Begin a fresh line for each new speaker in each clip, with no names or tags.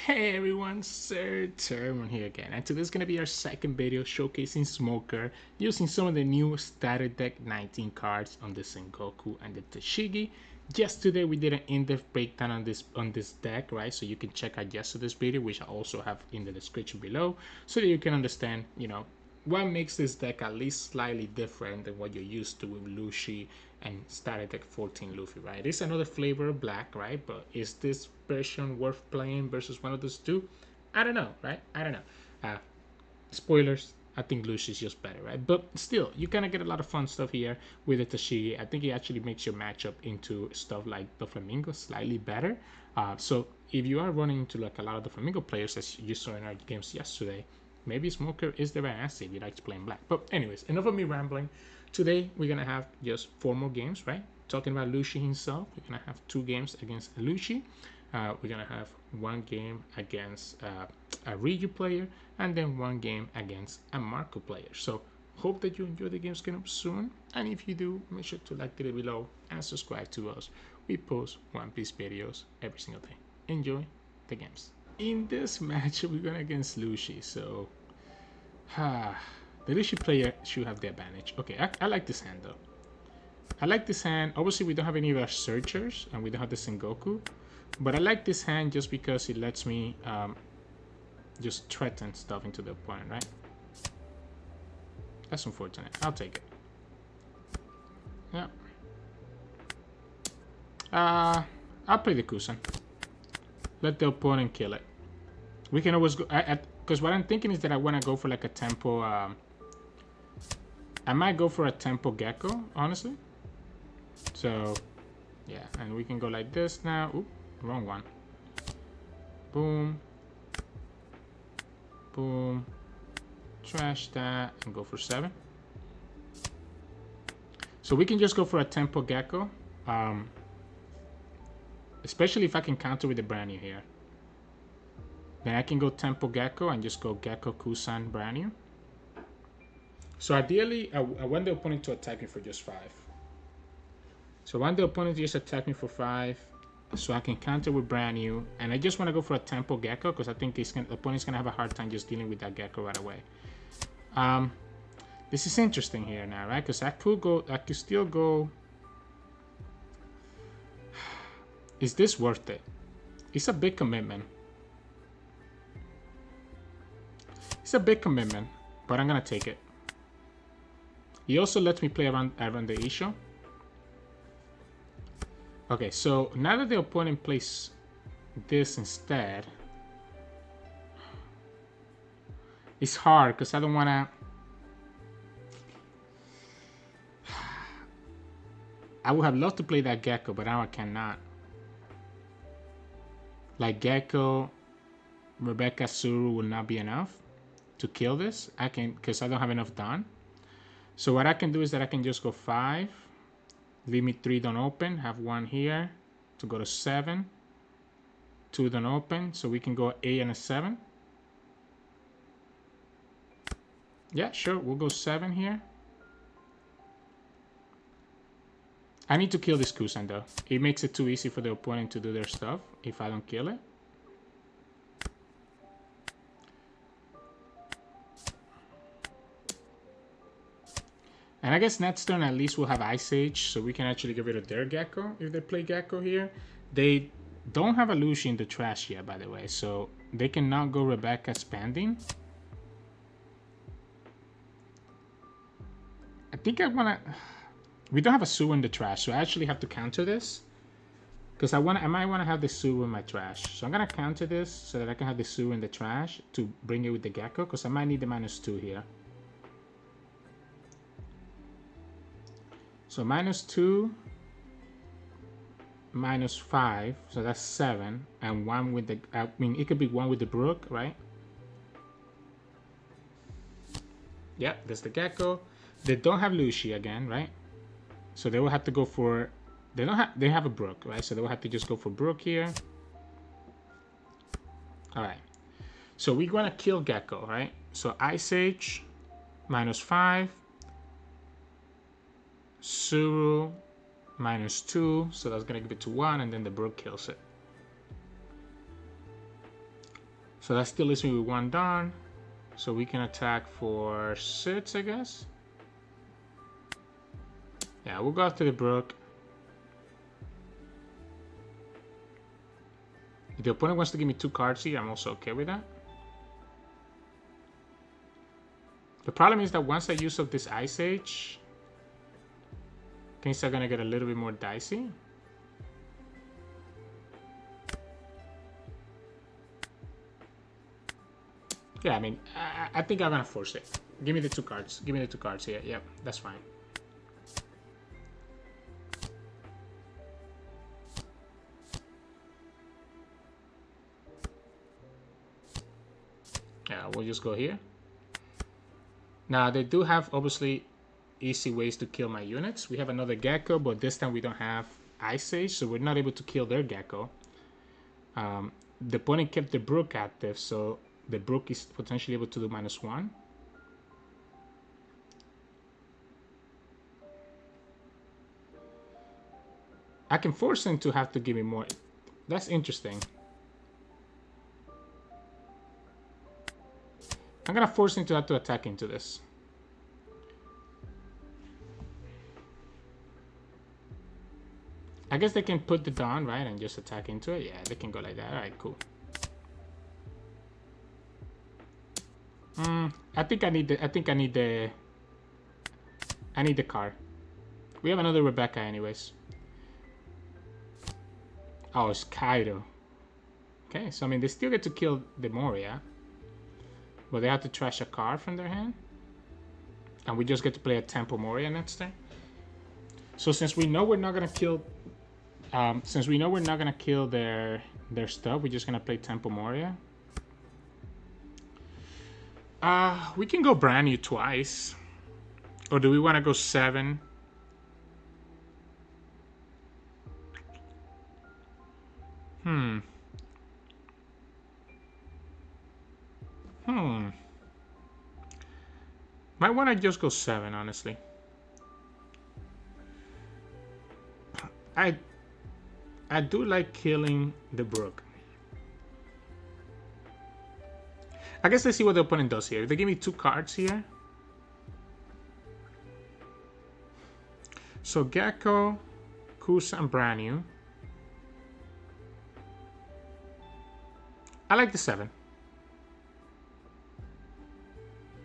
Hey everyone, Sirturmund here again, and today's gonna be our second video showcasing Smoker using some of the new starter deck 19 cards on the Sengoku and the Tashigi. Yesterday we did an in-depth breakdown on this deck, right? So you can check out yesterday's video, which I also have in the description below, so that you can understand, what makes this deck at least slightly different than what you're used to with Lucci and starter deck 14 Luffy, right? It's another flavor of black, right? But is this version worth playing versus one of those two? I don't know, right? I don't know. Spoilers, I think Lucy is just better, right? But still, you kind of get a lot of fun stuff here with the Tashigi. I think it actually makes your matchup into stuff like the Flamingo slightly better. So if you are running into like a lot of the Flamingo players, as you saw in our games yesterday, maybe Smoker is the right answer if you like to play in black. But anyways, enough of me rambling. Today we're gonna have just 4 more games, right? Talking about Lucci himself, we're gonna have 2 games against Lucci. We're gonna have 1 game against a Reiju player, and then 1 game against a Marco player. So hope that you enjoy the games coming up soon, and if you do, make sure to like the video below and subscribe to us. We post One Piece videos every single day. Enjoy the games. In this match, we're going against Lucci, so the Lucci player should have the advantage. Okay, I like this hand though. I like this hand. Obviously, we don't have any of our searchers, and we don't have the Sengoku. But I like this hand just because it lets me just threaten stuff into the opponent, right? That's unfortunate. I'll take it. Yeah. I'll play the Kuzan. Let the opponent kill it. We can always go... Because what I'm thinking is that I want to go for like a tempo... I might go for a tempo Gecko, honestly. So, yeah. And we can go like this now. Oop, wrong one. Boom. Boom. Trash that and go for 7. So we can just go for a tempo Gecko. Especially if I can counter with the Brannew here. Then I can go tempo Gecko and just go Gecko, Kuzan, Brannew. So ideally, I want the opponent to attack me for just 5. So I want the opponent to just attack me for 5. So I can counter with Brannew. And I just want to go for a tempo Gecko because I think the opponent's going to have a hard time just dealing with that Gecko right away. This is interesting here now, right? Because I could still go... Is this worth it? It's a big commitment. It's a big commitment, but I'm gonna take it. He also lets me play around the Issho. Okay, so now that the opponent plays this instead, it's hard because I don't wanna... I would have loved to play that Gecko, but now I cannot. Like Gecko, Rebecca, Tsuru will not be enough to kill this. I can, because I don't have enough done. So what I can do is that I can just go 5, leave me 3 don't open, have 1 here to go to 7, 2 don't open, so we can go 8 and a 7. Yeah, sure, we'll go 7 here. I need to kill this Kuzan though. It makes it too easy for the opponent to do their stuff if I don't kill it. And I guess next turn at least we'll have Ice Age, so we can actually get rid of their Gecko if they play Gecko here. They don't have a Lucci in the trash yet, by the way, so they cannot go Rebecca Spanding. I think I want to... We don't have a Tsuru in the trash, so I actually have to counter this. Because I might want to have the Tsuru in my trash. So I'm going to counter this so that I can have the Tsuru in the trash to bring it with the Gecko, because I might need the -2 here. So -2, -5, so that's 7, and 1 with the... I mean, it could be 1 with the Brook, right? Yeah, that's the Gecko. They don't have Lucci again, right? So they will have to go for... They have a Brook, right? So they will have to just go for Brook here. Alright. So we're going to kill Gecko, right? So Ice Age, -5. Tsuru, -2. So that's going to give it to 1, and then the Brook kills it. So that still leaves me with 1 Dawn. So we can attack for 6, I guess. Yeah, we'll go after the Brook. If the opponent wants to give me 2 cards here, I'm also okay with that. The problem is that once I use up this Ice Age, things are gonna get a little bit more dicey. Yeah, I mean, I think I'm gonna force it. Give me the 2 cards. Give me the 2 cards here. Yep, that's fine. Yeah, we'll just go here. Now, they do have, obviously, easy ways to kill my units. We have another Gecko, but this time we don't have Ice Age, so we're not able to kill their Gecko. The opponent kept the Brook active, so the Brook is potentially able to do -1. I can force him to have to give me more. That's interesting. I'm gonna force him to have to attack into this. I guess they can put the Dawn, right, and just attack into it. Yeah, they can go like that. All right, cool. I think I need the card. We have another Rebecca anyways. Oh, it's Kaido. Okay, so I mean they still get to kill the Moria, but they have to trash a card from their hand, and we just get to play a Temple Moria next turn. So since we know we're not gonna kill, their stuff, we're just gonna play Temple Moria. We can go Brannew twice. Or do we want to go 7? Might want to just go 7, honestly. I do like killing the Brook. I guess let's see what the opponent does here. If they give me 2 cards here. So Gecko, Kuzan, Brannew. I like the 7.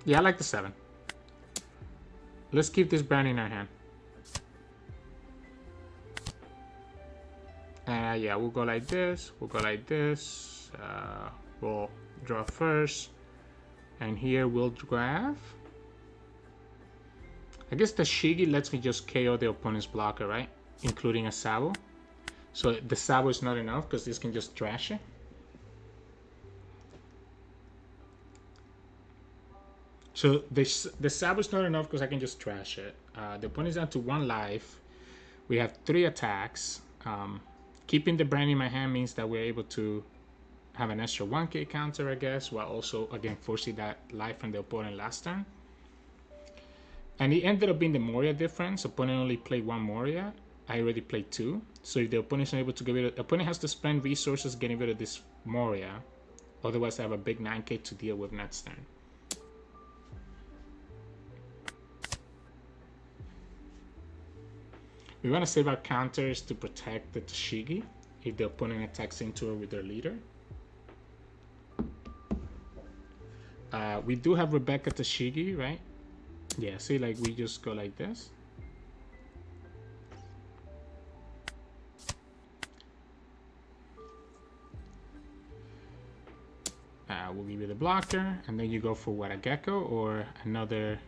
Yeah, I like the 7. Let's keep this Brannew in our hand. Yeah, we'll go like this. We'll go like this. We'll draw first. And here we'll grab. I guess Tashigi lets me just KO the opponent's blocker, right? Including a Sabo. So the Sabo is not enough because this can just trash it. So the Sabo is not enough because I can just trash it. The opponent's down to 1 life. We have 3 attacks. Keeping the brand in my hand means that we're able to have an extra 1k counter, I guess, while also, again, forcing that life from the opponent last turn. And it ended up being the Moria difference. Opponent only played 1 Moria. I already played 2. So if the opponent's not able to get rid of... The opponent has to spend resources getting rid of this Moria. Otherwise, I have a big 9k to deal with next turn. We want to save our counters to protect the Tashigi if the opponent attacks into her with their leader. We do have Rebecca Tashigi, right? Yeah, see, like we just go like this. We'll give you the blocker, and then you go for what, a Gecko or another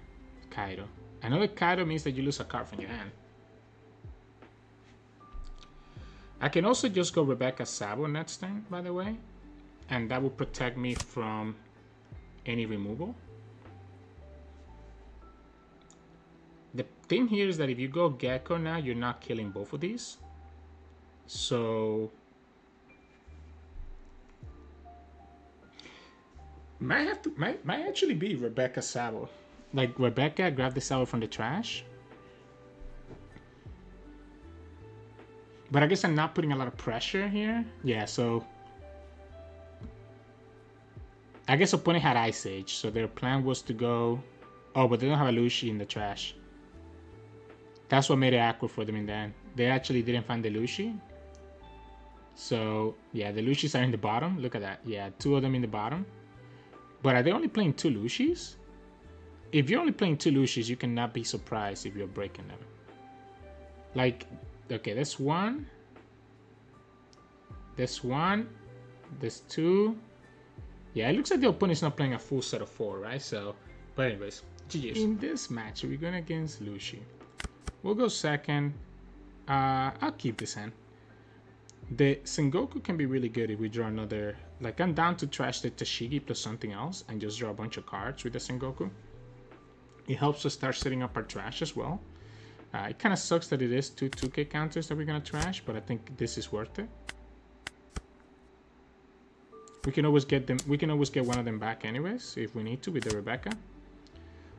Kaido. Another Kaido means that you lose a card from your hand. I can also just go Rebecca Sabo next turn, by the way, and that will protect me from any removal. The thing here is that if you go Gecko now, you're not killing both of these. So might actually be Rebecca Sabo. Like Rebecca, grab the Sabo from the trash. But I guess I'm not putting a lot of pressure here. Yeah, so I guess opponent had Ice Age, so their plan was to go... Oh, but they don't have a Lucci in the trash. That's what made it awkward for them in the end. They actually didn't find the Lucci. So, yeah, the Lucis are in the bottom. Look at that. Yeah, 2 of them in the bottom. But are they only playing 2 Lucis? If you're only playing 2 Lucis, you cannot be surprised if you're breaking them. Like, okay, that's 1. There's 1. There's 2. Yeah, it looks like the opponent's not playing a full set of 4, right? So, but anyways, GG's. In this match, we're going against Lucci. We'll go second. I'll keep this hand. The Sengoku can be really good if we draw another... Like, I'm down to trash the Tashigi plus something else and just draw a bunch of cards with the Sengoku. It helps us start setting up our trash as well. It kind of sucks that it is 2 2K counters that we're going to trash, but I think this is worth it. We can always get them. We can always get one of them back anyways if we need to with the Rebecca.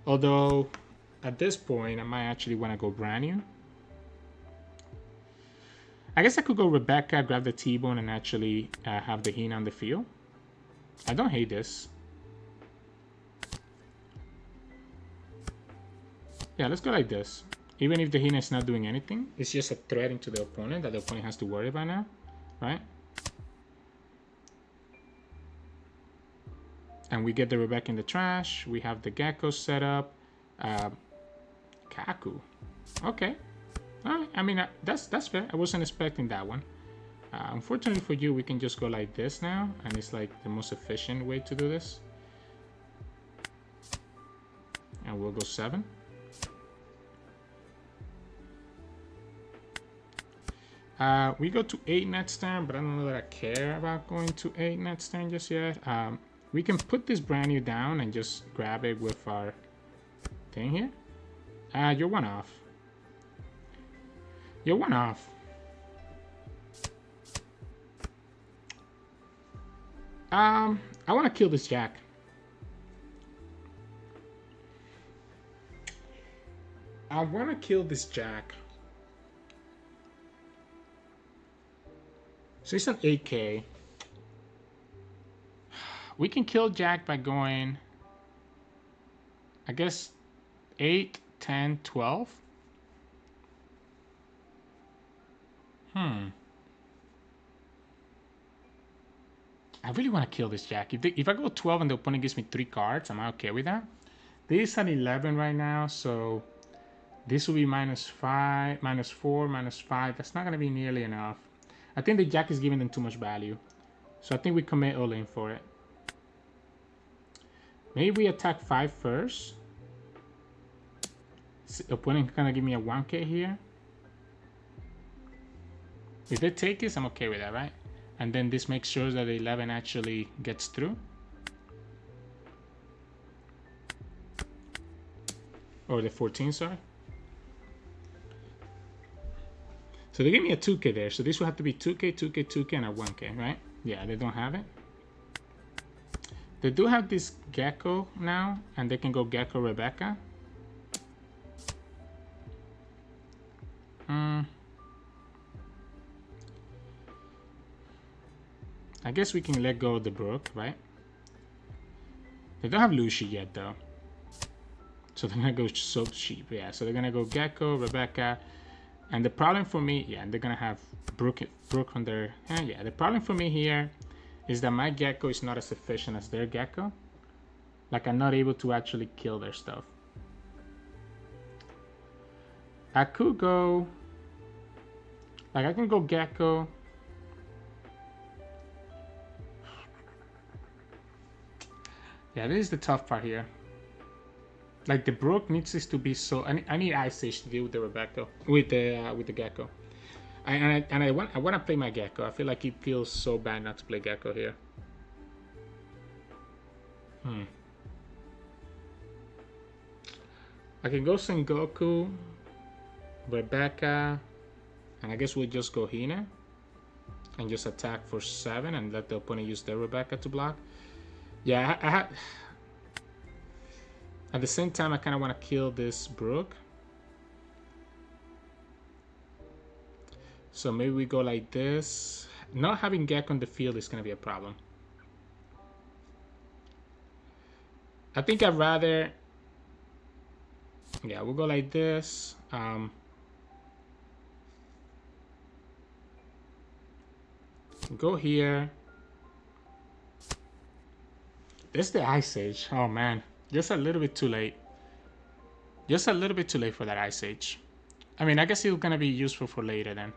Although, at this point, I might actually want to go Brannew. I guess I could go Rebecca, grab the T-Bone, and actually have the Hina on the field. I don't hate this. Yeah, let's go like this. Even if the Hina is not doing anything, it's just a threat into the opponent that the opponent has to worry about now, right? And we get the Rebecca in the trash. We have the Gecko set up. Kaku. Okay. I mean, that's fair. I wasn't expecting that one. Unfortunately for you, we can just go like this now. And it's like the most efficient way to do this. And we'll go 7. We go to 8 next turn, but I don't know that I care about going to 8 next turn just yet. We can put this Brannew down and just grab it with our thing here. You're 1 off. You're 1 off. I want to kill this Jack. I want to kill this Jack. So it's an 8K. We can kill Jack by going, I guess, 8, 10, 12. I really want to kill this Jack. If I go 12 and the opponent gives me 3 cards, am I okay with that? This is at 11 right now, so this will be -5, -4, -5. That's not going to be nearly enough. I think the Jack is giving them too much value. So I think we commit all in for it. Maybe we attack 5 first. Opponent gonna give me a 1K here. If they take this, I'm okay with that, right? And then this makes sure that the 11 actually gets through. Or the 14, sorry. So they gave me a 2K there. So this will have to be 2K, 2K, 2K, and a 1K, right? Yeah, they don't have it. They do have this Gecko now, and they can go Gecko Rebecca. I guess we can let go of the Brook, right? They don't have Lucci yet, though. So they're gonna go so cheap, yeah. So they're gonna go Gecko, Rebecca, and the problem for me, yeah, and they're gonna have Brook on their hand, yeah. The problem for me here is that my Gecko is not as efficient as their Gecko. Like, I'm not able to actually kill their stuff. I could go, like, I can go Gecko. Yeah, this is the tough part here. Like, the Brook needs this to be so. I need Ice Age to deal with the Rebecca, with the Gecko. And I want to play my Gecko. I feel like it feels so bad not to play Gecko here. I can go Sengoku, Rebecca, and I guess we'll just go Hina and just attack for 7 and let the opponent use their Rebecca to block. Yeah, I have. At the same time, I kind of want to kill this Brook. So maybe we go like this. Not having Gecko on the field is going to be a problem. I think I'd rather... Yeah, we'll go like this. Go here. This is the Ice Age. Oh man, just a little bit too late. Just a little bit too late for that Ice Age. I mean, I guess it's gonna be useful for later then.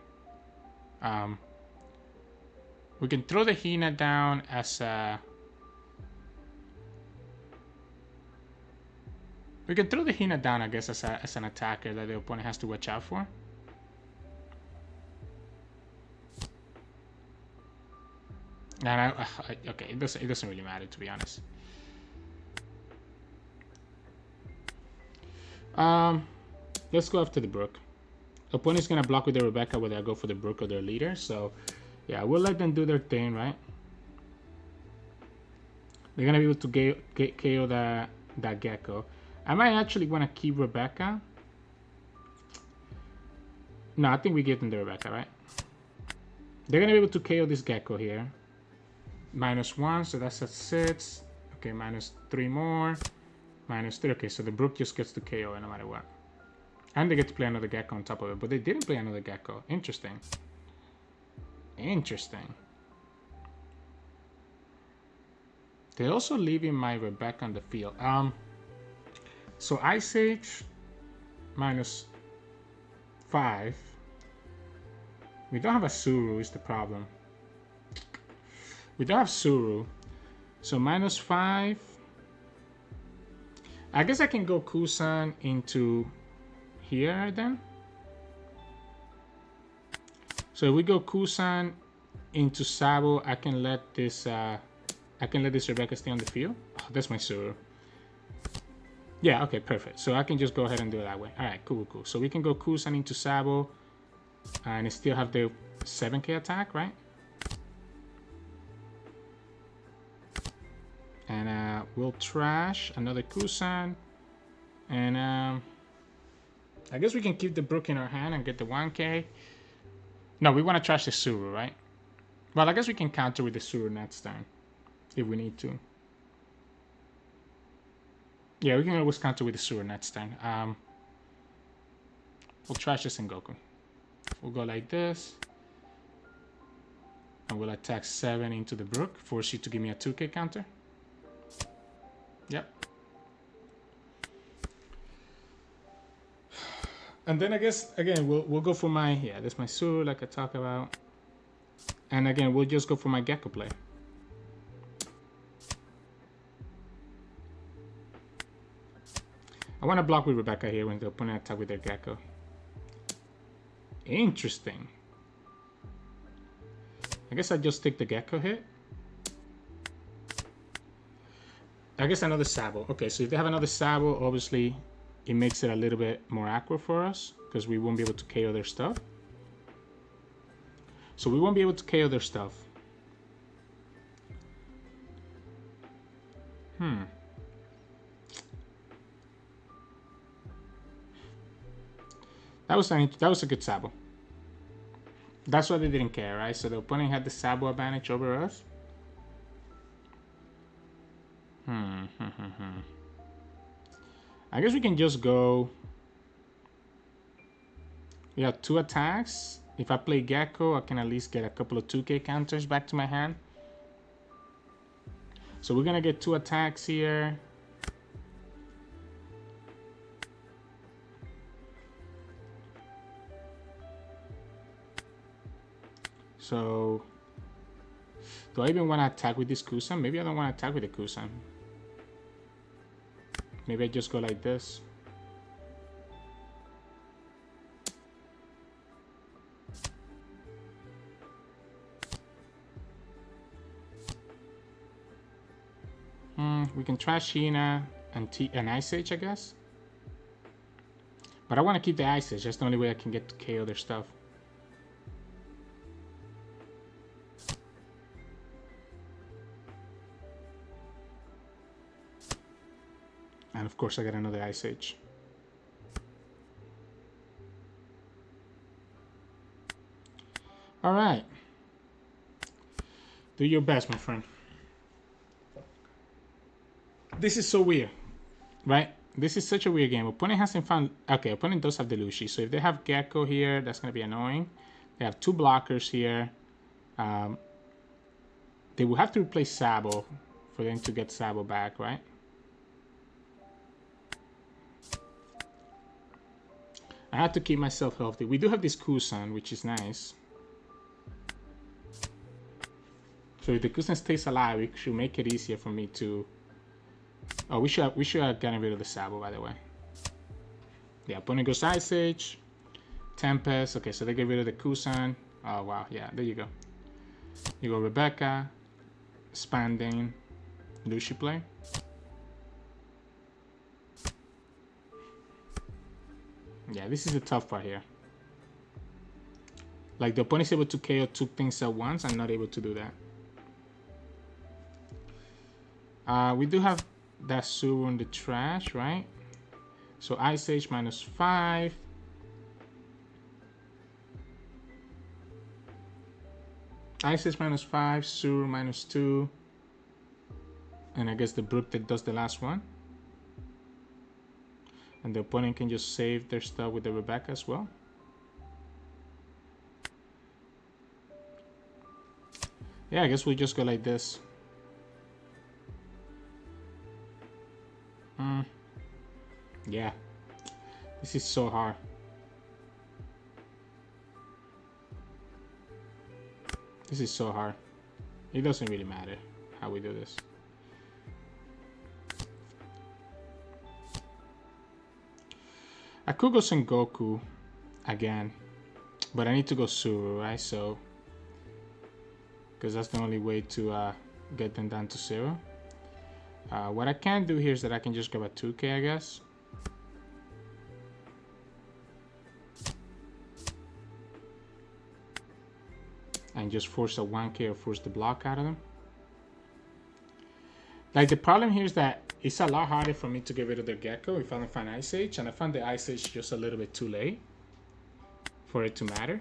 We can throw the Hina down as a... We can throw the Hina down, I guess, as an attacker that the opponent has to watch out for. And okay, it doesn't really matter, to be honest. Let's go after the Brook. Opponent's gonna block with the Rebecca whether I go for the Brook or their leader. So yeah, we'll let them do their thing, right? They're gonna be able to KO that Gecko. I might actually want to keep Rebecca. No, I think we give them the Rebecca, right? They're gonna be able to KO this Gecko here. -1, so that's a 6. Okay, -3 more. -3. Okay, so the Brook just gets to KO no matter what. And they get to play another Gecko on top of it, but they didn't play another Gecko. Interesting. Interesting. They're also leaving my Rebecca on the field. So Ice Age -5. We don't have a Tsuru is the problem. We don't have Tsuru. So -5. I guess I can go Kuzan into here then. So if we go Kuzan into Sabo, I can let this Rebecca stay on the field. Oh, that's my Tsuru. Yeah, okay, perfect. So I can just go ahead and do it that way. All right, cool, cool. So we can go Kuzan into Sabo and still have the 7k attack, right? And we'll trash another Kuzan. And I guess we can keep the Brook in our hand and get the 1k. No, we want to trash the Tsuru, right? Well, I guess we can counter with the Tsuru next turn if we need to. Yeah, we can always counter with the Tsuru next turn. We'll trash the Sengoku. We'll go like this. And we'll attack 7 into the Brook. Force you to give me a 2k counter. Yep. And then I guess, again, we'll go for my... Yeah, that's my Tsuru like I talked about. And again, we'll just go for my Gecko play. I want to block with Rebecca here when the opponent attack with their Gecko. Interesting. I guess I just take the Gecko hit. I guess another Sabo. Okay, so if they have another Sabo, obviously it makes it a little bit more awkward for us because we won't be able to KO their stuff. So we won't be able to KO their stuff. That was a good Sabo. That's why they didn't care, right? So the opponent had the Sabo advantage over us. I guess we can just go... We have 2 attacks. If I play Gecko, I can at least get a couple of 2k counters back to my hand. So we're gonna get 2 attacks here. So, do I even want to attack with this Kuzan? Maybe I don't want to attack with the Kuzan. Maybe I just go like this. We can trash Hina and Ice Age, I guess. But I want to keep the Ice Age. That's the only way I can get to KO their stuff. And of course I got another Ice Age. Alright. Do your best, my friend. This is so weird, right? This is such a weird game. Opponent hasn't found... Okay, opponent does have the Lucci. So if they have Gecko here, that's going to be annoying. They have 2 blockers here. They will have to replace Sabo for them to get Sabo back, right? I have to keep myself healthy. We do have this Kuzan, which is nice. So if the Kuzan stays alive, it should make it easier for me to... Oh, we should have gotten rid of the Sabo, by the way. The opponent goes Ice Age, Tempest. Okay, so they get rid of the Kuzan. Oh, wow. Yeah, there you go. You go Rebecca, Spanding, Lucci play. Yeah, this is the tough part here. Like, the opponent is able to KO 2 things at once. I'm not able to do that. We do have that Tsuru in the trash, right? So Ice Age -5. Ice Age -5, Tsuru -2. And I guess the Brook that does the last one. And the opponent can just save their stuff with the Rebecca as well. Yeah, I guess we just go like this. Yeah. This is so hard. This is so hard. It doesn't really matter how we do this. I could go Sengoku again, but I need to go Tsuru, right? So, because that's the only way to get them down to 0. What I can do here is that I can just grab a 2K, I guess. And just force a 1K or force the block out of them. Like, the problem here is that it's a lot harder for me to get rid of the Gecko if I don't find Ice Age, and I found the Ice Age just a little bit too late for it to matter.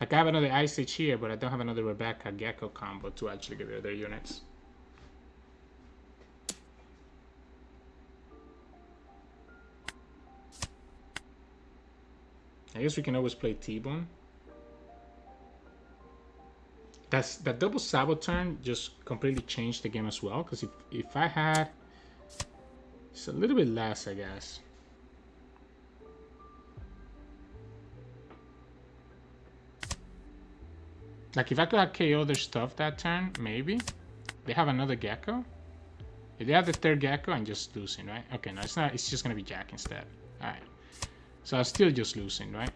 Like, I have another Ice Age here, but I don't have another Rebecca Gecko combo to actually get rid of their units. I guess we can always play T-Bone. That double Sabo turn just completely changed the game as well, because if I had... It's a little bit less, I guess. Like, if I could have KO their stuff that turn, maybe. They have another Gecko. If they have the 3rd Gecko, I'm just losing, right? Okay, no, it's not. It's just going to be Jack instead. Alright. So I'm still just losing, right?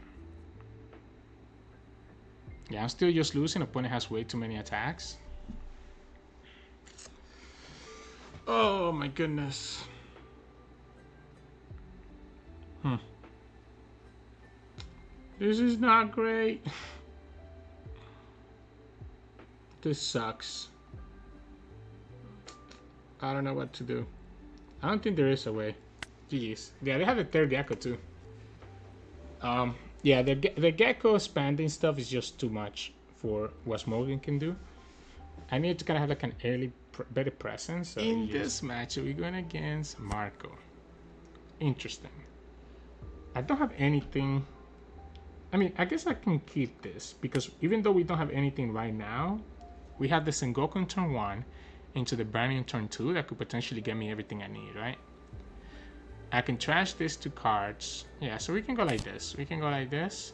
Yeah, I'm still just losing. Opponent has way too many attacks. Oh my goodness. This is not great. This sucks. I don't know what to do. I don't think there is a way. Jeez. Yeah, they have a 3rd Gecko too. Yeah, the Gecko expanding stuff is just too much for what Morgan can do. I need to kind of have like an early, better presence. So in this match, we're going against Marco. Interesting. I don't have anything. I mean, I guess I can keep this because even though we don't have anything right now, we have the Sengoku in turn 1 into the Brannew in turn 2 that could potentially get me everything I need, right? I can trash these 2 cards. Yeah, so we can go like this. We can go like this.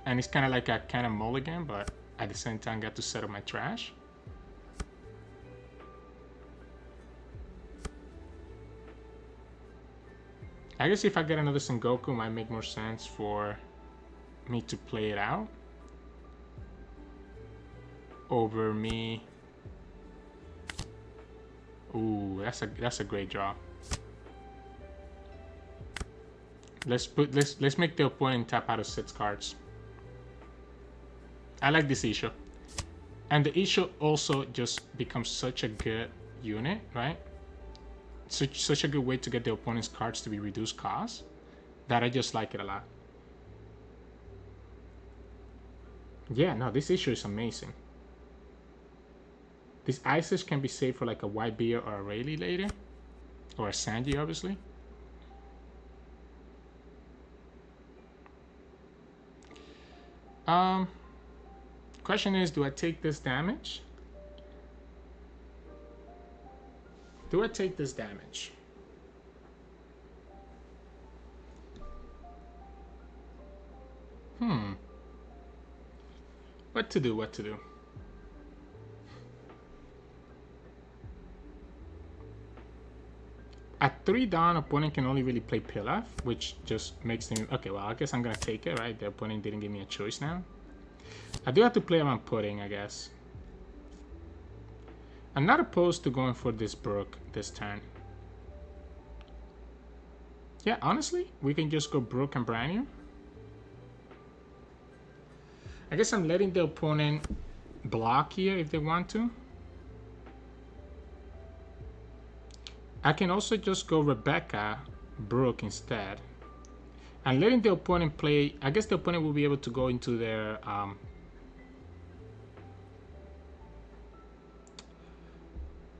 And it's kind of like a kind of mulligan, but at the same time, got to set up my trash. I guess if I get another Sengoku, it might make more sense for me to play it out over me. Ooh, that's a great draw. Let's make the opponent tap out of 6 cards. I like this Issho. And the Issho also just becomes such a good unit, right? Such a good way to get the opponent's cards to be reduced cost that I just like it a lot. Yeah, no, this Issho is amazing. These ices can be saved for like a white beer or a Rayleigh later. Or a Sanji, obviously. Question is, do I take this damage? Do I take this damage? What to do, what to do? At 3 down, opponent can only really play Pilaf, which just makes them... Okay, well, I guess I'm gonna take it, right? The opponent didn't give me a choice now. I do have to play around Pudding, I guess. I'm not opposed to going for this Brook this turn. Yeah, honestly, we can just go Brook and Brannew. I guess I'm letting the opponent block here if they want to. I can also just go Rebecca, Brook instead. And letting the opponent play... I guess the opponent will be able to go into their...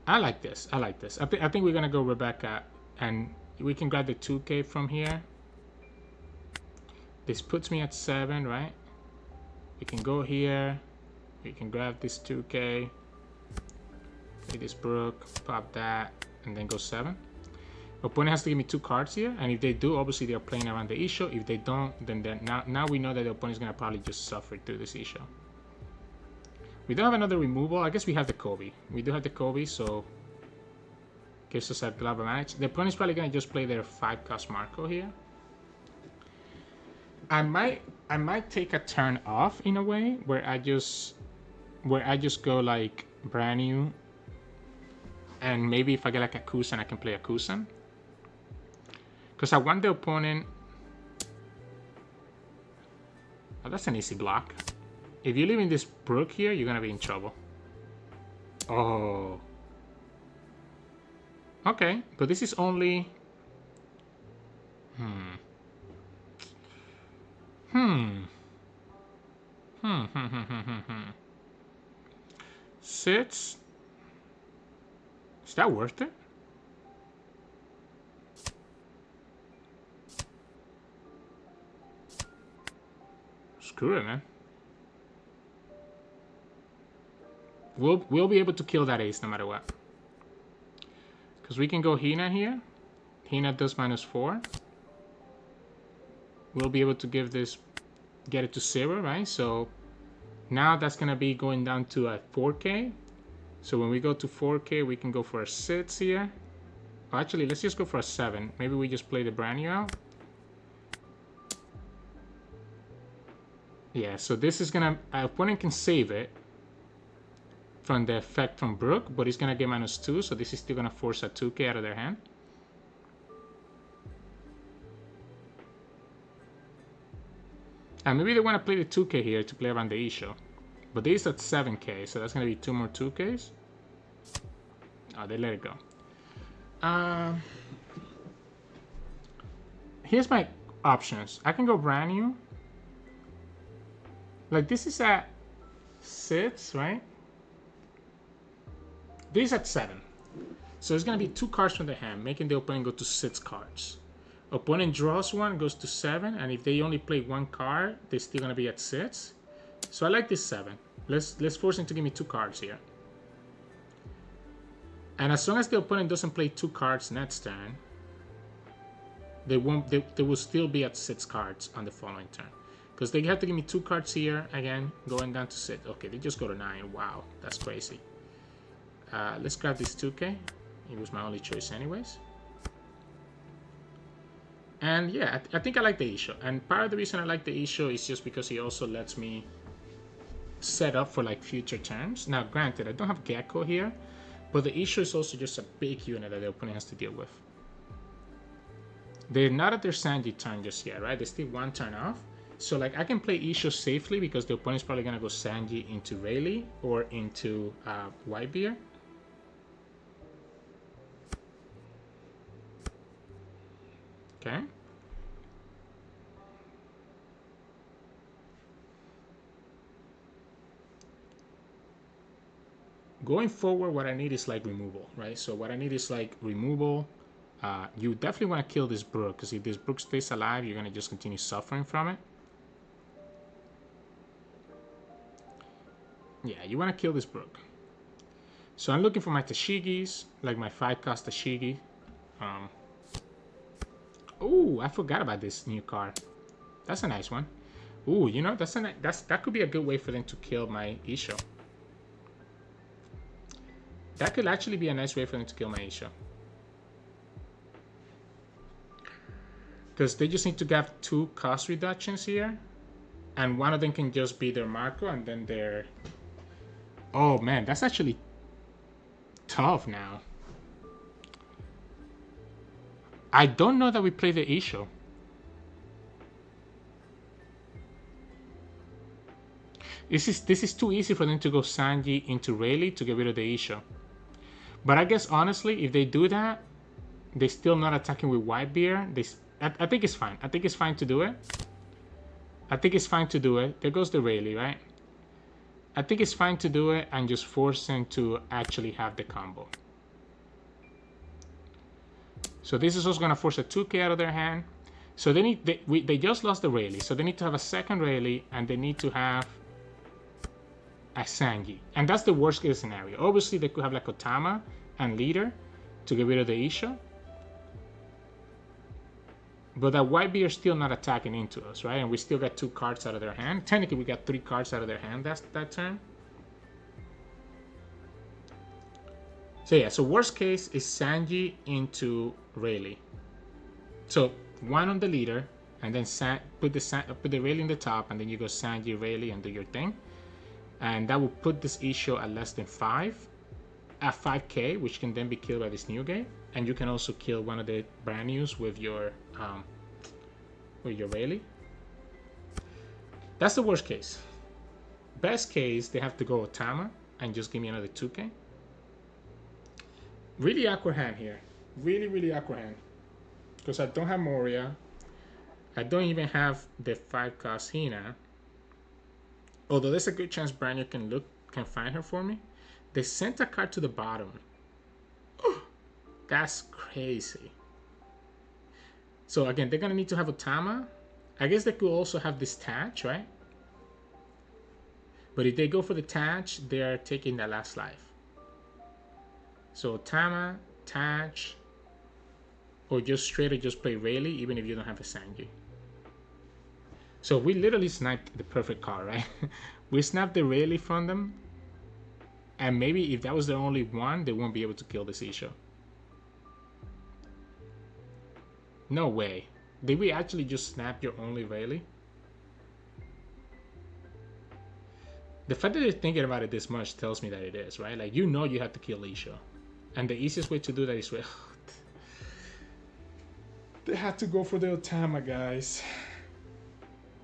I like this. I like this. I think we're going to go Rebecca. And we can grab the 2K from here. This puts me at 7, right? We can go here. We can grab this 2K. Play this Brook. Pop that. And then go 7. Opponent has to give me 2 cards here. And if they do, obviously they're playing around the Issho. If they don't, then now we know that the opponent's going to probably just suffer through this Issho. We don't have another removal. I guess we have the Koby. We do have the Koby, so gives us a glove advantage. The opponent's probably gonna just play their 5-cost Marco here. I might take a turn off in a way where I just go like Brannew, and maybe if I get like a Kuzan, I can play a Kuzan. Because I want the opponent. Oh, that's an easy block. If you're leaving this Brook here, you're gonna be in trouble. Oh. Okay, but this is only... Sits? Is that worth it? Screw it, man. We'll be able to kill that ace no matter what. Because we can go Hina here. Hina does -4. We'll be able to give this, get it to 0, right? So now that's going to be going down to a 4K. So when we go to 4K, we can go for a 6 here. Oh, actually, let's just go for a 7. Maybe we just play the Brannew out. Yeah, so this is going to... opponent can save it from the effect from Brook, but he's going to get -2, so this is still going to force a 2K out of their hand. And maybe they want to play the 2K here to play around the Issho. But this is at 7K, so that's going to be 2 more 2Ks. Oh, they let it go. Here's my options. I can go Brannew. Like, this is at 6, right? This is at 7. So it's going to be 2 cards from the hand, making the opponent go to 6 cards. Opponent draws 1, goes to 7, and if they only play 1 card, they're still going to be at 6. So I like this 7. Let's force him to give me 2 cards here. And as long as the opponent doesn't play 2 cards next turn, they will still be at 6 cards on the following turn. Because they have to give me 2 cards here, again, going down to 6. Okay, they just go to 9. Wow, that's crazy. Let's grab this 2K. It was my only choice anyways. And yeah, I think I like the Issho. And part of the reason I like the Issho is just because he also lets me set up for like future turns. Now, granted, I don't have Gecko here, but the Issho is also just a big unit that the opponent has to deal with. They're not at their Sanji turn just yet, right? They still 1 turn off. So like I can play Issho safely because the opponent's probably gonna go Sanji into Rayleigh or into Whitebeard. Okay. going forward, what I need is like removal, right? So what I need is like removal. You definitely want to kill this Brook, because if this Brook stays alive, you're going to just continue suffering from it. Yeah, you want to kill this Brook. So I'm looking for my Tashigis, like my 5-cost Tashigi. Oh, I forgot about this new card. That's a nice one. Ooh, you know, that could be a good way for them to kill my Issho. That could actually be a nice way for them to kill my Issho. Because they just need to have 2 cost reductions here. And one of them can just be their Marco, and then their... Oh man, that's actually tough now. I don't know that we play the Issho. This is too easy for them to go Sanji into Rayleigh to get rid of the Issho. But I guess honestly, if they do that, they're still not attacking with Whitebeard. I think it's fine. I think it's fine to do it. I think it's fine to do it. There goes the Rayleigh, right? I think it's fine to do it and just force them to actually have the combo. So this is also going to force a 2k out of their hand. So they just lost the Rayleigh. So they need to have a second Rayleigh, and they need to have a Sanji. And that's the worst case scenario. Obviously, they could have like Otama and Leader to get rid of the Issho. But that Whitebeard is still not attacking into us, right? And we still got 2 cards out of their hand. Technically, we got 3 cards out of their hand that turn. So yeah, so worst case is Sanji into Rayleigh. So 1 on the Leader, and then put the Rayleigh in the top, and then you go Sanji, Rayleigh, and do your thing. And that will put this Issho at less than 5, at 5k, which can then be killed by this new game. And you can also kill one of the Brannews with your Rayleigh. That's the worst case. Best case, they have to go Otama and just give me another 2k. Really awkward hand here. Really, really awkward hand. Because I don't have Moria. I don't even have the 5-cost Hina. Although there's a good chance Brannew can find her for me. They sent a card to the bottom. That's crazy. So again, they're gonna need to have Otama. I guess they could also have this Tatch, right? But if they go for the Tatch, they're taking the last life. So Otama, Tatch, or just straight or just play Rayleigh, even if you don't have a Sanji. So we literally sniped the perfect card, right? We snapped the Rayleigh from them, and maybe if that was the only one, they won't be able to kill this Issho. No way. Did we actually just snap your only Rayleigh? The fact that they're thinking about it this much tells me that it is, right? Like, you know you have to kill Issho. And the easiest way to do that is with... They had to go for the Otama, guys.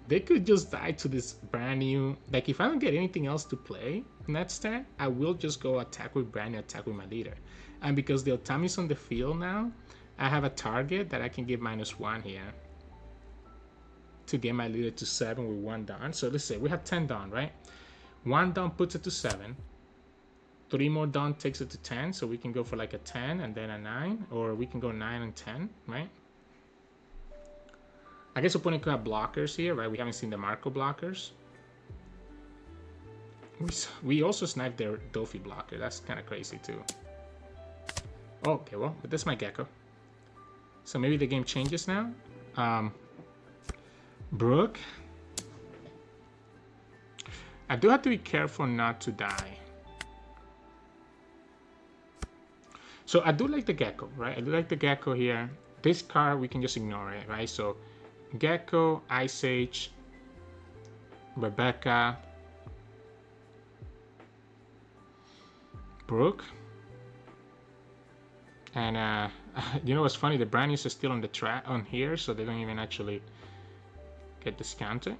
They could just die to this Brannew. Like, if I don't get anything else to play next turn, I will just go attack with Brannew, attack with my Leader. And because the Otama is on the field now, I have a target that I can give -1 here to get my Leader to 7 with 1 Dawn. So let's say we have 10 Dawn, right? 1 Dawn puts it to 7. 3 more Dawn takes it to 10. So we can go for like a 10 and then a 9. Or we can go 9 and 10, right? I guess opponent could have blockers here, right? We haven't seen the Marco blockers. We also sniped their Dofi blocker. That's kind of crazy too. Okay, well, but that's my Gecko. So maybe the game changes now. Brook. I do have to be careful not to die. So I do like the Gecko, right? I do like the Gecko here. This card, we can just ignore it, right? So Gecko, Ice Age, Rebecca, Brook. And you know what's funny? The Brannews are still on the track on here, so they don't even actually get discounted.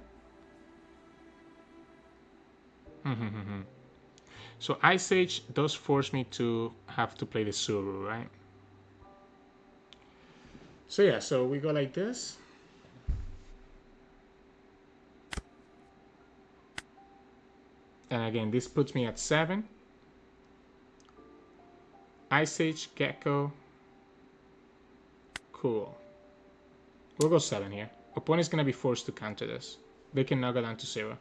So Ice Age does force me to have to play the Tsuru, right? So yeah, so we go like this. And again, this puts me at 7. Ice Age, Gecko. Cool. We'll go 7 here. Opponent's gonna be forced to counter this. They can now go down to 0.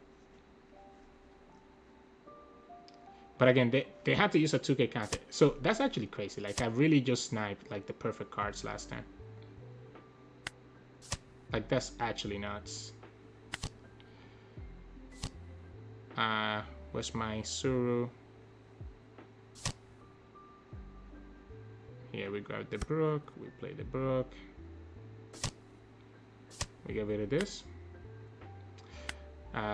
But again, they have to use a 2k counter. So that's actually crazy. Like, I really just sniped like the perfect cards last time. Like, that's actually nuts. Where's my Tsuru? Here we grab the Brook. We play the Brook. We get rid of this.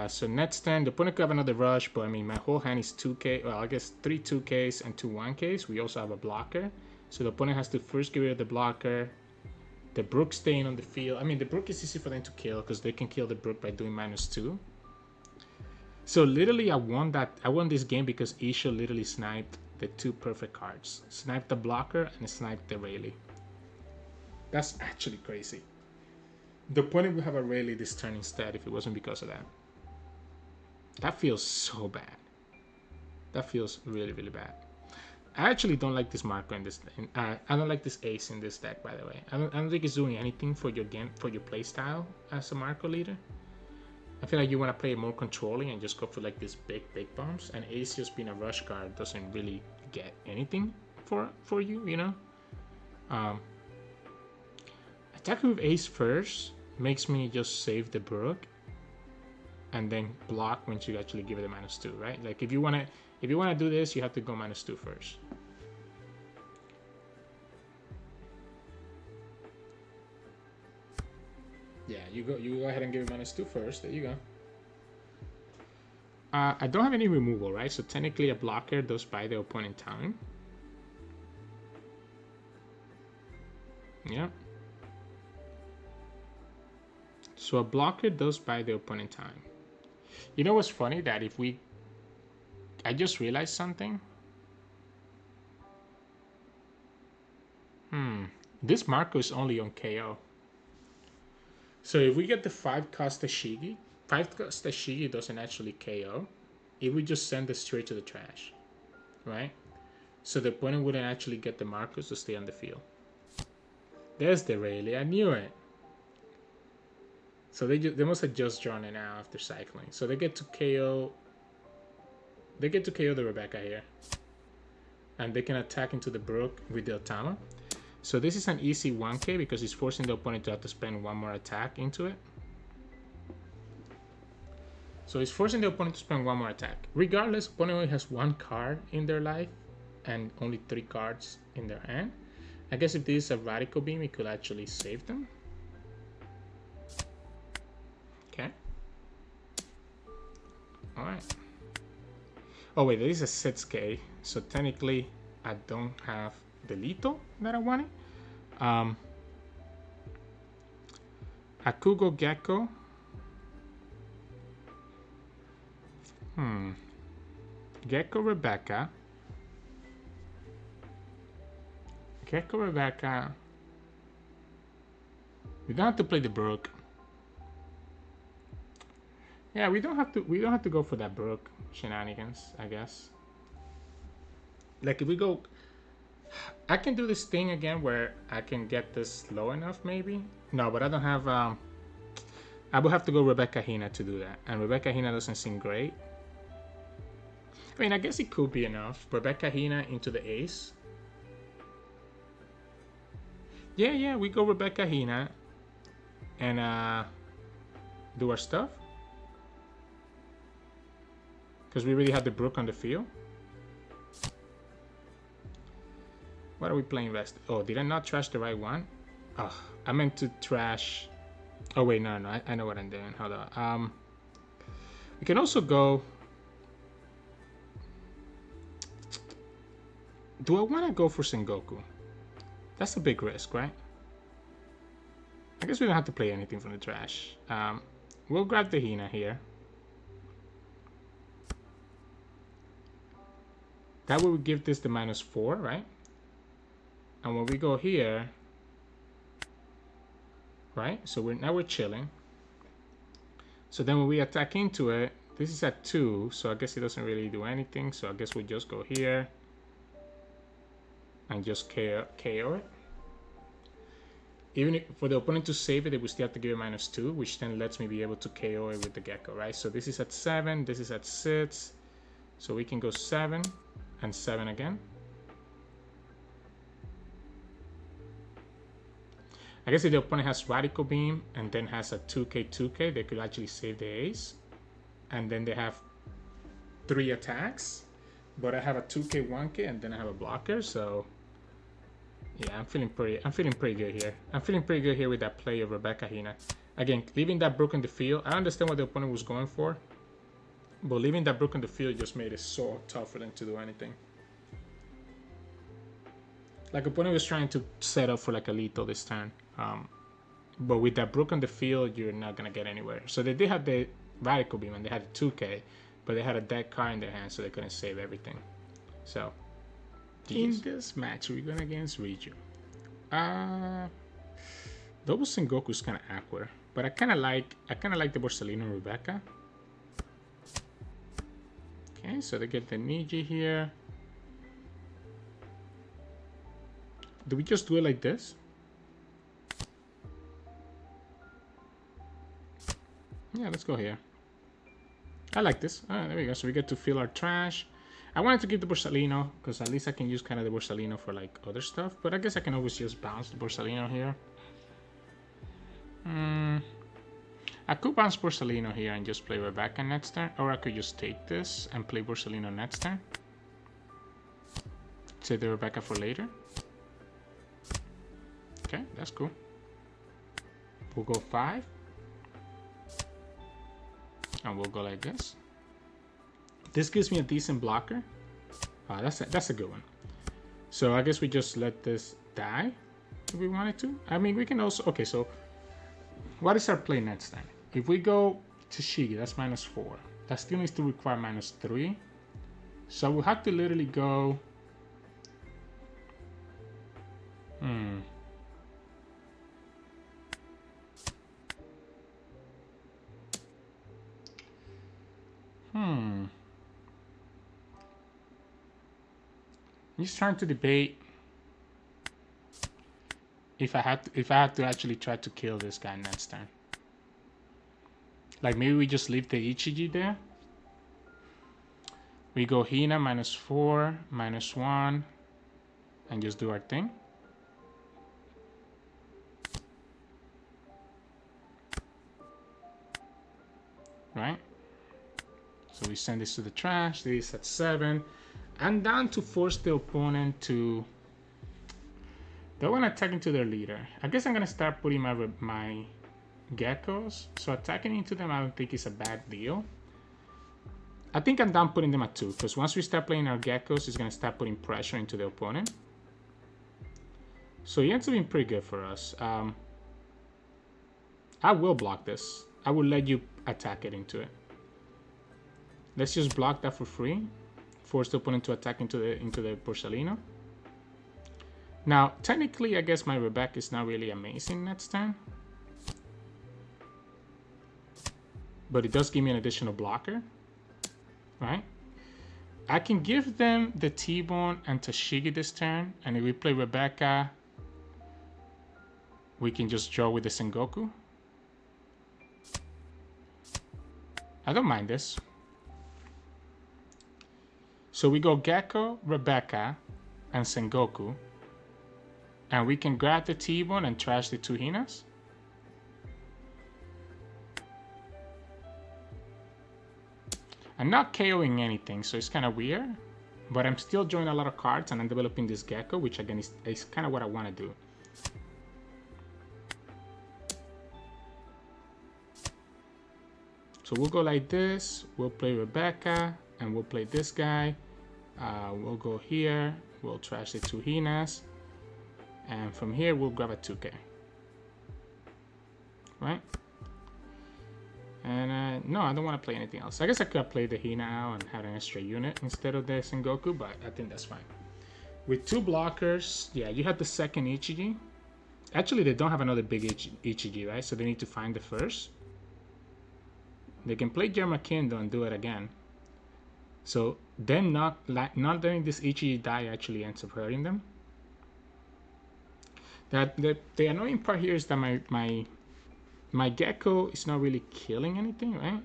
So next turn, the opponent could have another rush, but I mean, my whole hand is 2k. Well, I guess 3 2ks and 2 1ks. We also have a blocker. So the opponent has to first get rid of the blocker. The Brook staying on the field. I mean, the Brook is easy for them to kill because they can kill the Brook by doing -2. So literally, I won this game because Issho literally sniped the 2 perfect cards. Sniped the blocker and sniped the Rayleigh. That's actually crazy. The opponent would have a Rayleigh this turn instead if it wasn't because of that. That feels so bad. That feels really, really bad. I actually don't like this marker in this. I don't like this ace in this deck, by the way. I don't think it's doing anything for your game, for your play style as a marker leader. I feel like you want to play more controlling and just go for like these big bombs. And ace just being a rush card doesn't really get anything for you, you know. Attacking with ace first makes me just save the Brook and then block once you actually give it a -2, right? Like if you wanna do this, you have to go -2 first. Yeah, you go ahead and give it -2 first. There you go. I don't have any removal, right? So technically a blocker does buy the opponent time. Yeah. So a blocker does buy the opponent time. You know what's funny? That if we... I just realized something. This marker is only on KO. So if we get the 5-cost Tashigi, 5-cost Tashigi doesn't actually KO. It would just send it straight to the trash. Right? So the opponent wouldn't actually get the markers to stay on the field. There's the Rayleigh. I knew it. So they must have just drawn it out after cycling. So they get to KO. They get to KO the Rebecca here. And they can attack into the Brook with the Otama. So this is an easy 1k because it's forcing the opponent to have to spend 1 more attack into it. So it's forcing the opponent to spend 1 more attack. Regardless, opponent only has 1 card in their life and only 3 cards in their hand. I guess if this is a Radical Beam, it could actually save them. Okay. Alright. Oh wait, this is a 6k. So technically, I don't have the lethal that I wanted. I could go Gecko. Gecko Rebecca. Gecko Rebecca. We don't have to play the Brook. Yeah, we don't have to go for that Brook shenanigans, I guess. Like if we go, I can do this thing again where I can get this low enough maybe. No, but I don't have, I would have to go Rebecca Hina to do that. And Rebecca Hina doesn't seem great. I mean, I guess it could be enough. Rebecca Hina into the ace. Yeah, we go Rebecca Hina and do our stuff. Because we really have the Brook on the field. What are we playing rest? Oh, did I not trash the right one? Oh, I meant to trash... Oh wait, no, I know what I'm doing. Hold on. We can also go... Do I want to go for Sengoku? That's a big risk, right? I guess we don't have to play anything from the trash. We'll grab the Hina here. That would give this the -4, right? And when we go here, right? So now we're chilling. So then when we attack into it, this is at 2, so I guess it doesn't really do anything. So I guess we just go here. and just KO it. Even if, for the opponent to save it, they will still have to give it -2, which then lets me be able to KO it with the Gecko, right? So this is at 7, this is at 6, so we can go 7 and 7 again. I guess if the opponent has Radical Beam and then has a 2K, they could actually save the ace. And then they have 3 attacks. But I have a 2K, 1K, and then I have a blocker, so yeah, I'm feeling pretty good here. I'm feeling pretty good here with that play of Rebecca Hina. Again, leaving that Brook in the field, I understand what the opponent was going for, but leaving that Brook in the field just made it so tough for them to do anything. Like, opponent was trying to set up for like a lethal this turn. But with that Brook on the field, you're not gonna get anywhere. So they did have the Radical Beam and they had a 2K, but they had a dead card in their hand, so they couldn't save everything. So in this match, we're going against Reiju. Double Sengoku is kind of awkward, but I kind of like the Borsalino Rebecca. Okay, so they get the Niji here. Do we just do it like this? Yeah, let's go here. I like this. There we go. So we get to fill our trash. I wanted to give the Borsalino because at least I can use kind of the Borsalino for like other stuff. But I guess I can always just bounce the Borsalino here. I could bounce Borsalino here and just play Rebecca next turn. Or I could just take this and play Borsalino next turn. Save the Rebecca for later. Okay, that's cool. We'll go 5. And we'll go like this. This gives me a decent blocker. That's a good one. So I guess we just let this die if we wanted to. I mean, we can also... Okay, so what is our play next time? If we go Tashigi, that's -4. That still needs to require -3. So we'll have to literally go... I'm just trying to debate if I had to actually try to kill this guy next turn. Like, maybe we just leave the Ichiji there. We go Hina -4, -1, and just do our thing. Right? So we send this to the trash. This is at 7. I'm down to force the opponent to... They want to attack into their leader. I guess I'm going to start putting my Geckos. So attacking into them, I don't think is a bad deal. I think I'm done putting them at 2. Because once we start playing our Geckos, it's going to start putting pressure into the opponent. So he ends up being pretty good for us. I will block this. I will let you attack it into it. Let's just block that for free. Force the opponent to attack into the Borsalino. Now, technically, I guess my Rebecca is not really amazing next turn. But it does give me an additional blocker. Right? I can give them the T-Bone and Tashigi this turn. And if we play Rebecca, we can just draw with the Sengoku. I don't mind this. So we go Gecko, Rebecca, and Sengoku. And we can grab the T-Bone and trash the 2 Hinas. I'm not KOing anything, so it's kind of weird. But I'm still drawing a lot of cards and I'm developing this Gecko, which again is kind of what I want to do. So we'll go like this. We'll play Rebecca, and we'll play this guy. We'll go here, we'll trash the 2 Hinas, and from here we'll grab a 2K. Right? And no, I don't want to play anything else. I guess I could have played the Hina out and had an extra unit instead of the Sengoku, but I think that's fine. With 2 blockers, yeah, you have the second Ichiji. Actually, they don't have another big Ichiji, right? So they need to find the first. They can play Germakendo and do it again. So them not letting this Ichiji die actually ends up hurting them. That the annoying part here is that my Gecko is not really killing anything, right?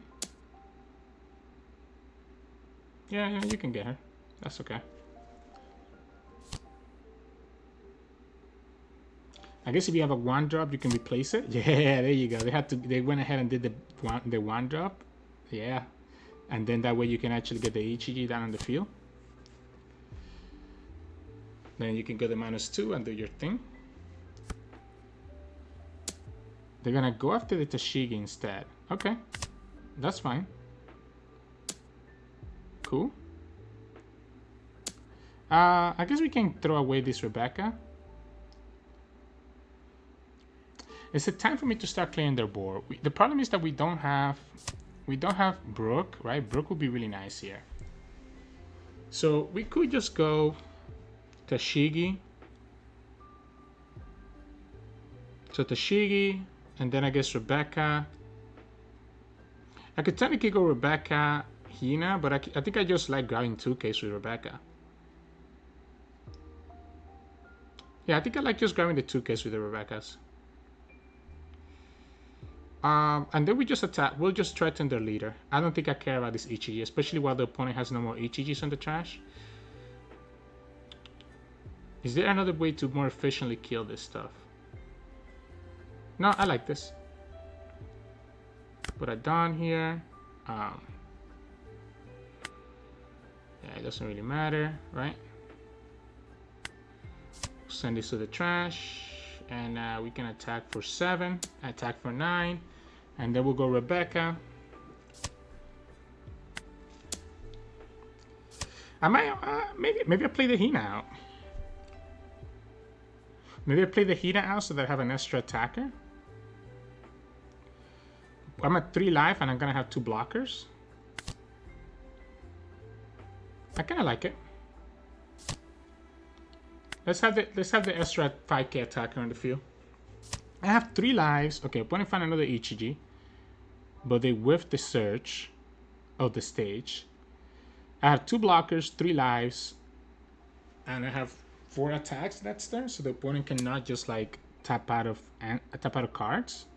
Yeah, you can get her. That's okay. I guess if you have a 1-drop, you can replace it. Yeah, there you go. They went ahead and did the 1-drop. Yeah. And then that way you can actually get the HEG down on the field. Then you can go to -2 and do your thing. They're gonna go after the Tashigi instead. Okay. That's fine. Cool. I guess we can throw away this Rebecca. It's a time for me to start clearing their board. The problem is that we don't have Brook, right? Brook would be really nice here. So we could just go Tashigi. So Tashigi, and then I guess Rebecca. I could technically go Rebecca, Hina, but I think I just like grabbing 2Ks with Rebecca. Yeah, I think I like just grabbing the 2Ks with the Rebeccas. And then we just attack. We'll just threaten their leader. I don't think I care about this HEG, especially while the opponent has no more HEGs on the trash. Is there another way to more efficiently kill this stuff? No, I like this. Put a Dawn here. Yeah, it doesn't really matter, right? Send this to the trash. And we can attack for 7, attack for 9. And then we'll go Rebecca. I might, maybe I play the Hina out. Maybe I play the Hina out so that I have an extra attacker. I'm at 3 life and I'm gonna have 2 blockers. I kinda like it. Let's have the extra 5k attacker on the field. I have 3 lives. Okay, opponent find another HEG, but they whiffed the search of the stage. I have 2 blockers, 3 lives, and I have 4 attacks that's there, so the opponent cannot just like tap out of cards.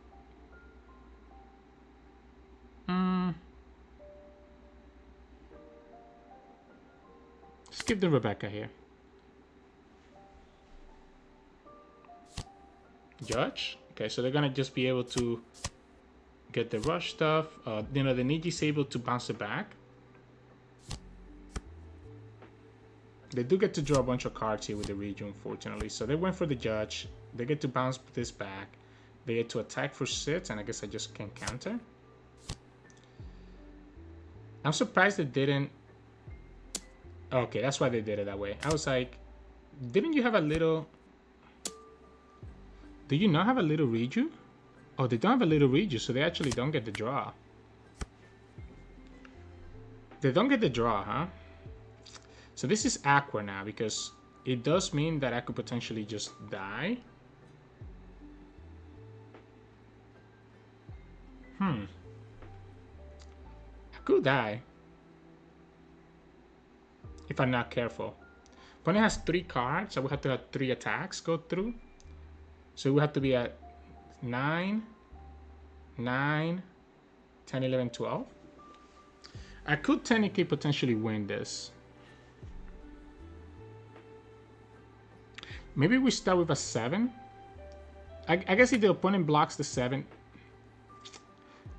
Skip the Rebecca here. Judge. Okay, so they're gonna just be able to get the rush stuff. You know, the Niji's able to bounce it back. They do get to draw a bunch of cards here with the Reiju, unfortunately. So they went for the Judge. They get to bounce this back. They get to attack for 6, and I guess I just can counter. I'm surprised they didn't. Okay, that's why they did it that way. I was like, didn't you have a little... Do you not have a little Reiju? Oh, they don't have a little Reiju, so they actually don't get the draw. They don't get the draw, huh? So this is Aqua now, because it does mean that I could potentially just die. I could die. If I'm not careful. Opponent has 3 cards, I would have to have 3 attacks go through. So we have to be at 9, 9, 10, 11, 12. I could technically potentially win this. Maybe we start with a 7. I guess if the opponent blocks the 7.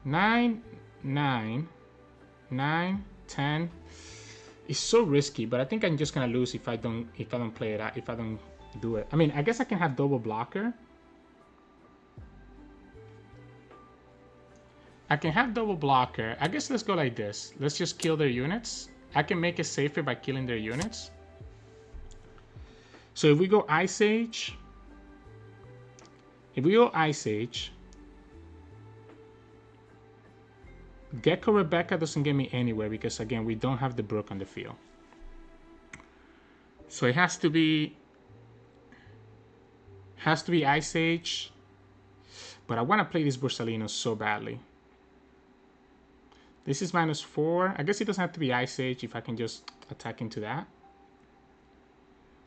9, 9, 9, 10. It's so risky, but I think I'm just gonna lose if I don't play it out, if I don't do it. I mean, I guess I can have double blocker. I can have double blocker. I guess let's go like this. Let's just kill their units. I can make it safer by killing their units. So if we go Ice Age, Gecko Rebecca doesn't get me anywhere because again we don't have the Brook on the field. So it has to be Ice Age. But I want to play this Borsalino so badly. This is -4. I guess it doesn't have to be Ice Age if I can just attack into that.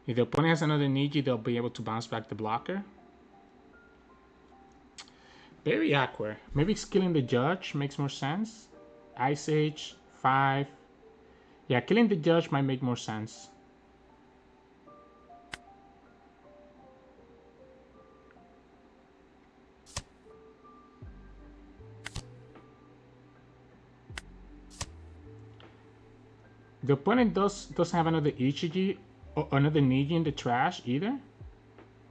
If the opponent has another Niji, they'll be able to bounce back the blocker. Very awkward. Maybe killing the judge makes more sense. Ice Age 5. Yeah, killing the judge might make more sense. The opponent doesn't have another Ichiji or another Niji in the trash either,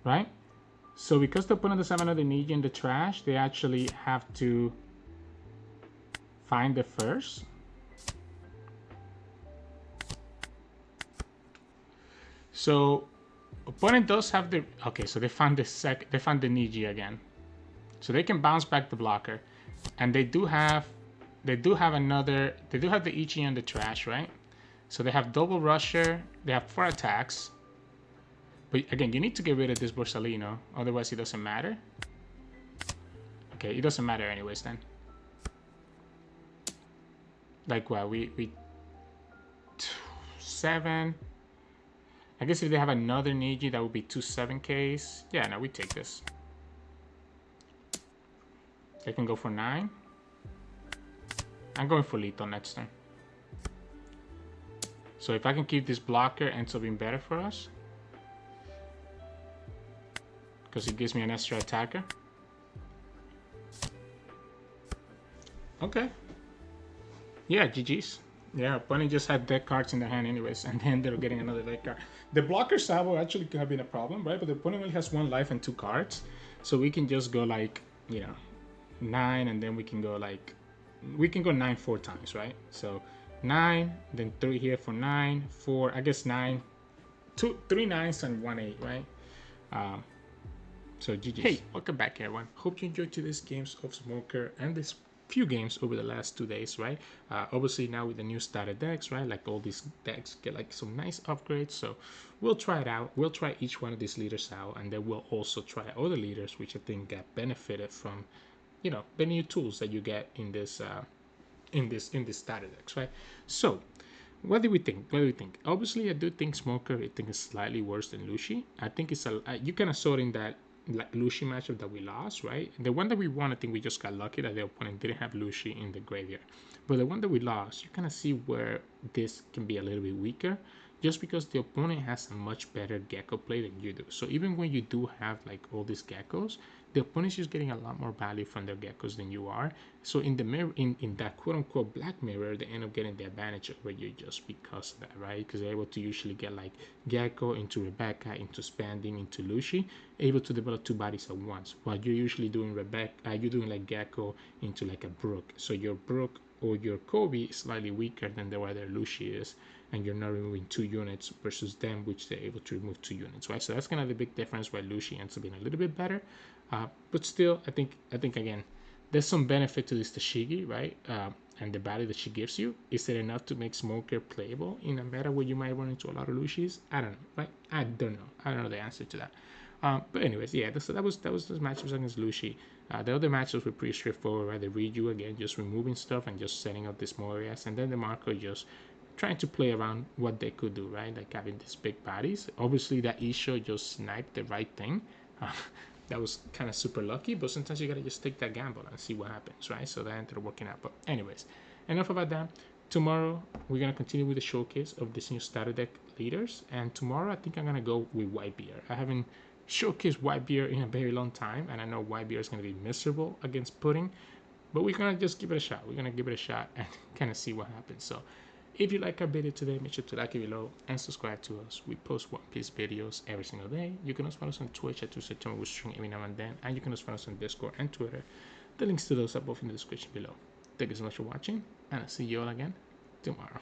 right? So because the opponent doesn't have another Niji in the trash, they actually have to find the first. So opponent does have the okay. So they found the Niji again, so they can bounce back the blocker, and they do have another. They do have the Ichi in the trash, right? So they have double rusher. They have 4 attacks. But again, you need to get rid of this Borsalino, otherwise it doesn't matter. Okay, it doesn't matter anyways then. Like what? We 7. I guess if they have another Niji, that would be 2 7Ks. Yeah, no, we take this. They can go for 9. I'm going for Lito next turn. So if I can keep this blocker, ends up being better for us. Because it gives me an extra attacker. Okay. Yeah, GG's. Yeah, opponent just had deck cards in their hand anyways, and then they're getting another deck card. The blocker Sabo actually could have been a problem, right? But the opponent only has 1 life and 2 cards. So we can just go like, you know, 9, and then we can go like, we can go 9 4 times, right? So 9, then 3 here for 9, 4, I guess 9, 3 9s and 1 8, right? So GG. Hey, welcome back everyone. Hope you enjoyed today's games of Smoker and this few games over the last 2 days, right? Obviously now with the new starter decks, right? Like all these decks get like some nice upgrades. So we'll try it out. We'll try each one of these leaders out, and then we'll also try other leaders which I think get benefited from, you know, the new tools that you get in this starter decks, right? So what do we think? What do we think? Obviously, I do think Smoker, I think is slightly worse than Lucci. I think it's you kind of saw it in that like Lucci matchup that we lost, right? The one that we won, I think we just got lucky that the opponent didn't have Lucci in the graveyard. But the one that we lost, you kind of see where this can be a little bit weaker, just because the opponent has a much better Gecko play than you do. So even when you do have like all these Geckos, the opponent's just getting a lot more value from their Geckos than you are. So in the mirror, in that quote-unquote black mirror, they end up getting the advantage over you just because of that, right? Because they're able to usually get like Gecko into Rebecca, into Spanding, into Lucci, able to develop 2 bodies at once. While you're usually doing Rebecca, you're doing like Gecko into like a Brook. So your Brook or your Koby is slightly weaker than the way their Lucci is, and you're not removing 2 units versus them, which they're able to remove 2 units, right? So that's kind of the big difference why Lucci ends up being a little bit better. But still, I think again, there's some benefit to this Tashigi, right? And the value that she gives you. Is it enough to make Smoker playable in a meta where you might run into a lot of Lucis? I don't know, right? I don't know. I don't know the answer to that. But anyways, yeah, so that was those matchups against Lucci. The other matchups were pretty straightforward, right? The Reiju again, just removing stuff and just setting up these Morias, and then the Marco just trying to play around what they could do, right? Like having these big bodies. Obviously, that Issho just sniped the right thing. That was kind of super lucky, but sometimes you gotta just take that gamble and see what happens, right? So that ended up working out. But anyways, enough about that. Tomorrow we're gonna continue with the showcase of this new starter deck leaders, and tomorrow I think I'm gonna go with Whitebeard. I haven't showcased Whitebeard in a very long time, and I know Whitebeard is gonna be miserable against Pudding, but we're gonna just give it a shot. We're gonna give it a shot and kind of see what happens. So if you like our video today, make sure to like it below and subscribe to us. We post One Piece videos every single day. You can also follow us on Twitch at Sirturmund. We stream every now and then. And you can also follow us on Discord and Twitter. The links to those are both in the description below. Thank you so much for watching, and I'll see you all again tomorrow.